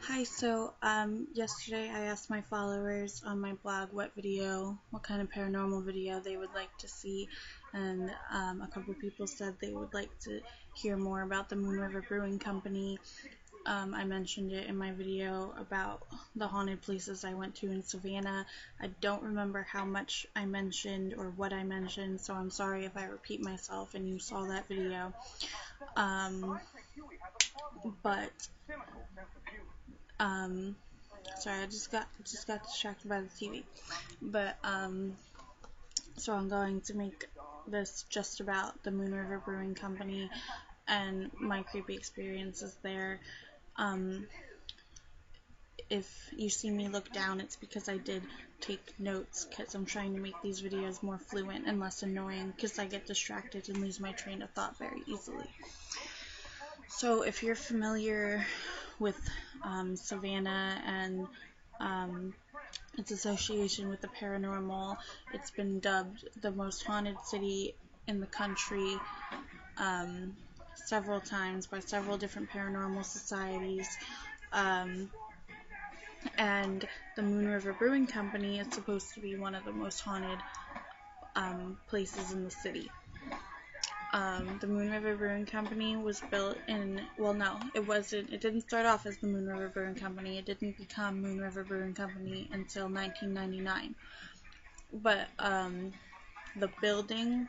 Hi, yesterday I asked my followers on my blog what kind of paranormal video they would like to see, and a couple people said they would like to hear more about the Moon River Brewing Company. I mentioned it in my video about the haunted places I went to in Savannah. I don't remember how much I mentioned or what I mentioned, so I'm sorry if I repeat myself and you saw that video. Um, but Um, Sorry, I just got distracted by the TV. But so I'm going to make this just about the Moon River Brewing Company and my creepy experiences there. Um, if you see me look down, it's because I did take notes because I'm trying to make these videos more fluent and less annoying because I get distracted and lose my train of thought very easily. So if you're familiar with Savannah and its association with the paranormal, it's been dubbed the most haunted city in the country several times by several different paranormal societies. Um, and the Moon River Brewing Company is supposed to be one of the most haunted places in the city. The Moon River Brewing Company was built well, no, it wasn't. It didn't start off as the Moon River Brewing Company. It didn't become Moon River Brewing Company until 1999. But the building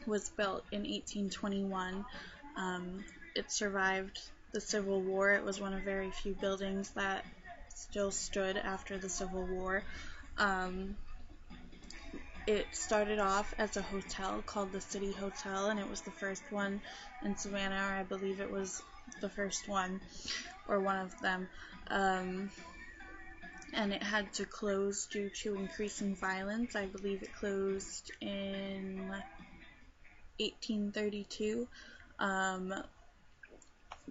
was built in 1821. It survived the Civil War. It was one of very few buildings that still stood after the Civil War. It started off as a hotel called the City Hotel, and it was the first one in Savannah, or I believe it was the first one, or one of them. And it had to close due to increasing violence. I believe it closed in 1832,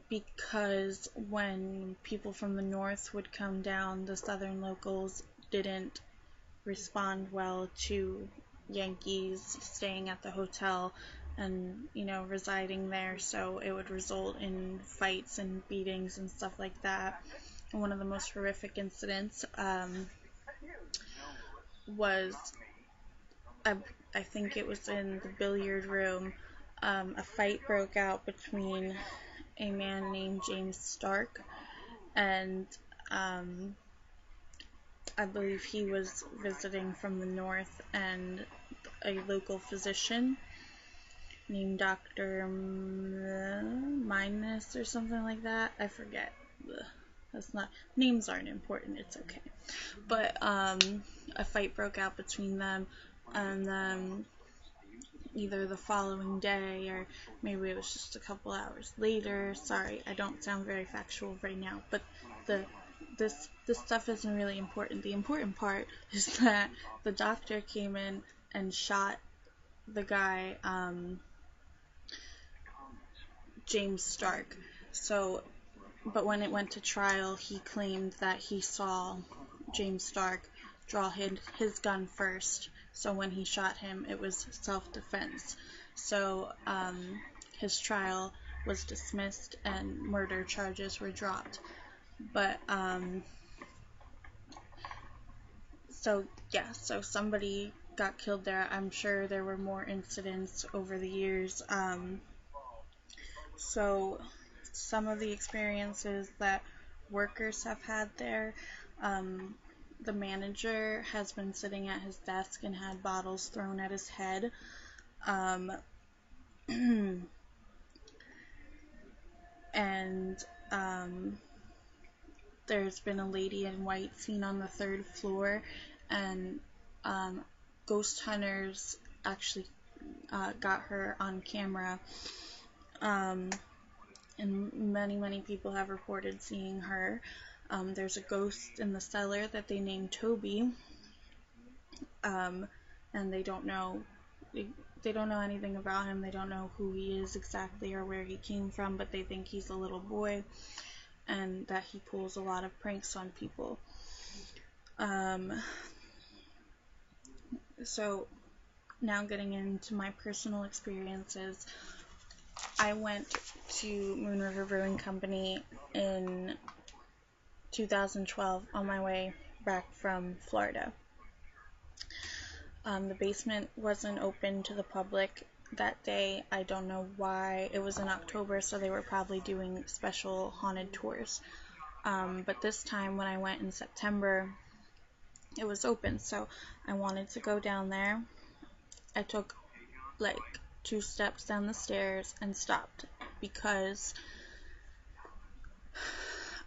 because when people from the north would come down, the southern locals didn't respond well to Yankees staying at the hotel and, residing there, so it would result in fights and beatings and stuff like that. And one of the most horrific incidents was, I think it was in the billiard room. A fight broke out between a man named James Stark and I believe he was visiting from the north, and a local physician named Dr. Minus or something like that. I forget. That's not, names aren't important, it's okay. But a fight broke out between them, and then either the following day or maybe it was just a couple hours later. Sorry, I don't sound very factual right now, but this stuff isn't really important. The important part is that the doctor came in and shot the guy, James Stark. But when it went to trial, he claimed that he saw James Stark draw his gun first. So when he shot him, it was self-defense. So his trial was dismissed and murder charges were dropped. But so somebody got killed there. I'm sure there were more incidents over the years. So some of the experiences that workers have had there, the manager has been sitting at his desk and had bottles thrown at his head. And there's been a lady in white seen on the 3rd floor, and ghost hunters actually got her on camera. And many people have reported seeing her. There's a ghost in the cellar that they named Toby, and they don't know anything about him. They don't know who he is exactly or where he came from, but they think he's a little boy and that he pulls a lot of pranks on people. So now getting into my personal experiences, I went to Moon River Brewing Company in 2012 on my way back from Florida. The basement wasn't open to the public that day. I don't know why. It was in October, so they were probably doing special haunted tours. But this time when I went in September, it was open, so I wanted to go down there. I took like 2 steps down the stairs and stopped because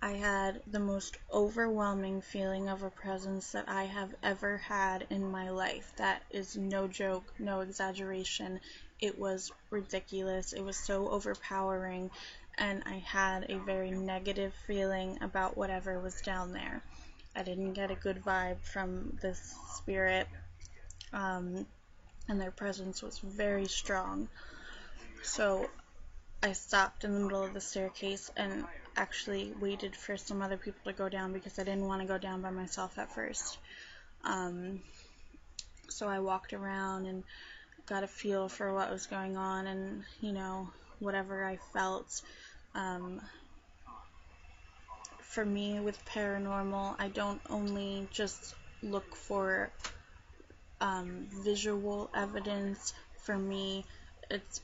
I had the most overwhelming feeling of a presence that I have ever had in my life. That is no joke, no exaggeration. It was ridiculous. It was so overpowering, and I had a very negative feeling about whatever was down there. I didn't get a good vibe from this spirit, and their presence was very strong. So I stopped in the middle of the staircase and actually waited for some other people to go down because I didn't want to go down by myself at first. So I walked around and got a feel for what was going on, and whatever I felt. For me, with paranormal, I don't only just look for visual evidence. For me, it's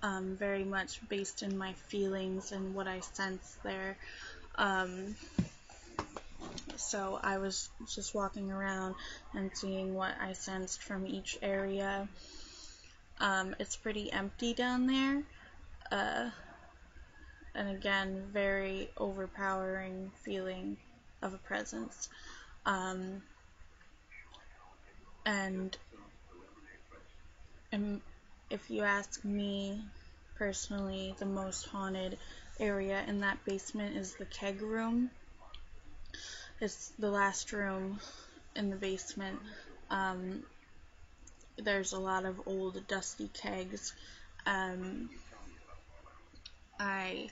very much based in my feelings and what I sense there. So I was just walking around and seeing what I sensed from each area. It's pretty empty down there, and again, very overpowering feeling of a presence. And if you ask me personally, the most haunted area in that basement is the keg room. It's the last room in the basement. There's a lot of old dusty kegs. I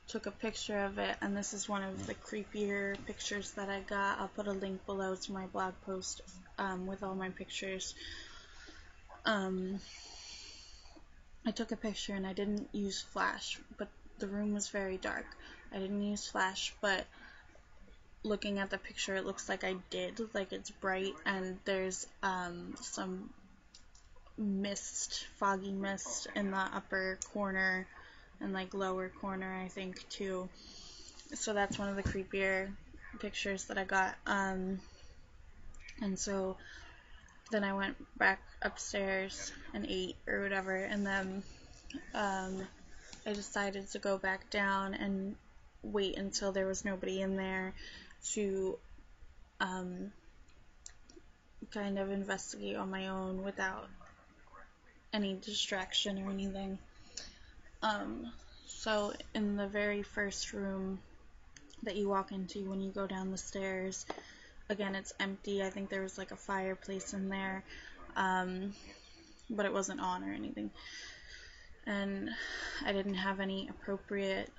took a picture of it, and this is one of the creepier pictures that I got. I'll put a link below to my blog post with all my pictures. I took a picture and I didn't use flash, but the room was very dark. I didn't use flash, but looking at the picture, it looks like I did. Like, it's bright, and there's some mist, foggy mist in the upper corner and like lower corner, I think, too. So that's one of the creepier pictures that I got. And so then I went back upstairs and ate or whatever, and then I decided to go back down and wait until there was nobody in there to kind of investigate on my own without any distraction or anything. So in the very first room that you walk into when you go down the stairs, again, it's empty. I think there was like a fireplace in there, but it wasn't on or anything. And I didn't have any appropriate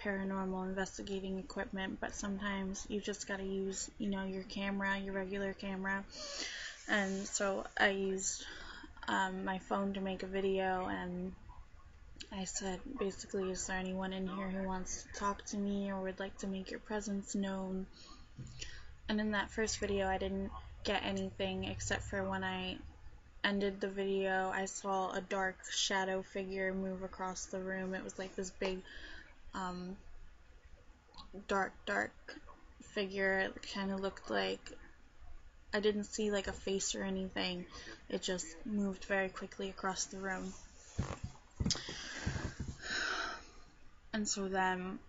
paranormal investigating equipment, but sometimes you just gotta use, your camera, your regular camera. And so I used my phone to make a video, and I said, basically, is there anyone in here who wants to talk to me or would like to make your presence known? And in that first video, I didn't get anything, except for when I ended the video, I saw a dark shadow figure move across the room. It was like this big, dark figure. It kind of looked like, I didn't see like a face or anything. It just moved very quickly across the room. And so then,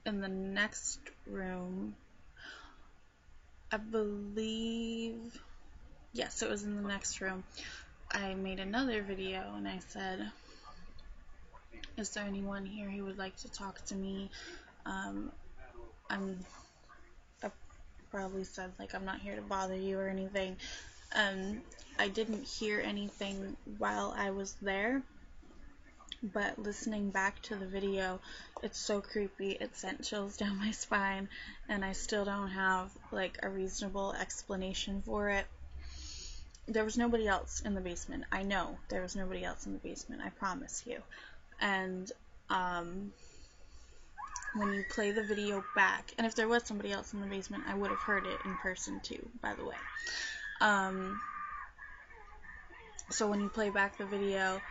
in the next room, I believe, yes, it was in the next room, I made another video and I said, is there anyone here who would like to talk to me? I probably said, like, I'm not here to bother you or anything. I didn't hear anything while I was there, but listening back to the video, it's so creepy. It sent chills down my spine, and I still don't have like a reasonable explanation for it. There was nobody else in the basement. I know there was nobody else in the basement, I promise you. And when you play the video back, and if there was somebody else in the basement, I would have heard it in person too, by the way. So when you play back the video,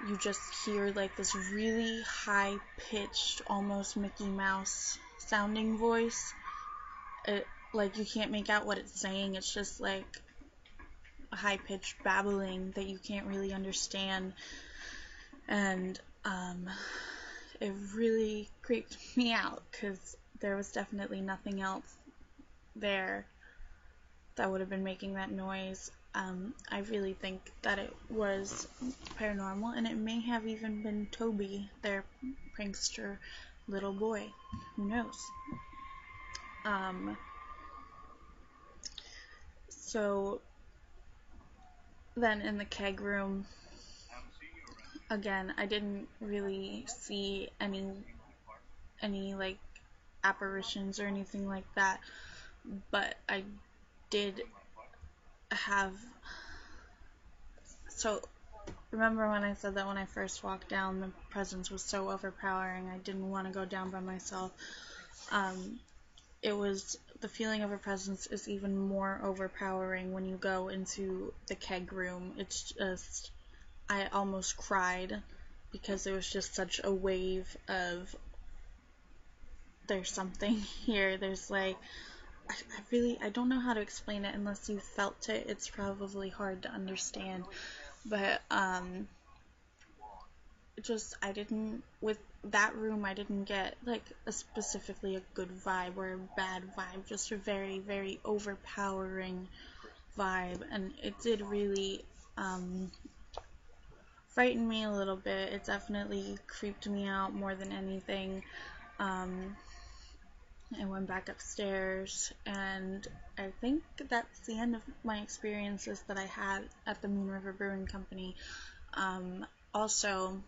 you just hear like this really high-pitched, almost Mickey Mouse sounding voice. Like you can't make out what it's saying. It's just like a high-pitched babbling that you can't really understand. And it really creeped me out because there was definitely nothing else there that would have been making that noise. I really think that it was paranormal, and it may have even been Toby, their prankster little boy. Who knows? So then in the keg room, again, I didn't really see any like apparitions or anything like that, but I did have, so remember when I said that when I first walked down, the presence was so overpowering, I didn't want to go down by myself. It was, the feeling of a presence is even more overpowering when you go into the keg room. It's just, I almost cried because it was just such a wave of, there's something here, there's like, I don't know how to explain it unless you felt it. It's probably hard to understand, but with that room, I didn't get like specifically a good vibe or a bad vibe, just a very, very overpowering vibe, and it did really frighten me a little bit. It definitely creeped me out more than anything. I went back upstairs, and I think that's the end of my experiences that I had at the Moon River Brewing Company. Also,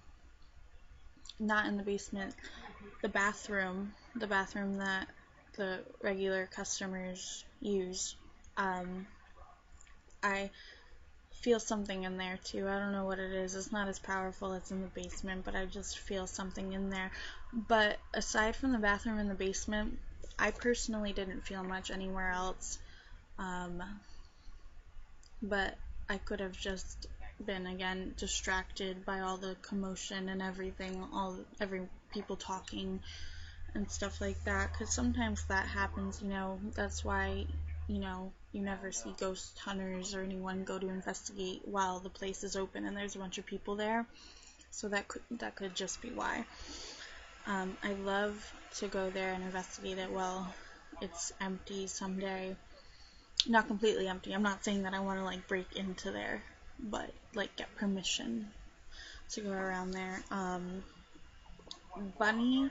not in the basement, the bathroom that the regular customers use, I feel something in there too. I don't know what it is. It's not as powerful as in the basement, but I just feel something in there. But aside from the bathroom in the basement, I personally didn't feel much anywhere else. But I could have just been, again, distracted by all the commotion and everything, every people talking and stuff like that, because sometimes that happens, that's why, you never see ghost hunters or anyone go to investigate while the place is open and there's a bunch of people there. So that could just be why. I love to go there and investigate it while it's empty someday. Not completely empty. I'm not saying that I want to like break into there, but like get permission to go around there. Bunny,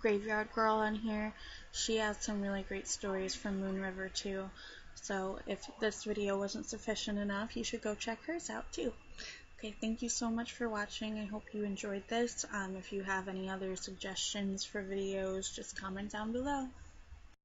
Graveyard Girl on here, she has some really great stories from Moon River too. So if this video wasn't sufficient enough, you should go check hers out too. Okay, thank you so much for watching. I hope you enjoyed this. If you have any other suggestions for videos, just comment down below.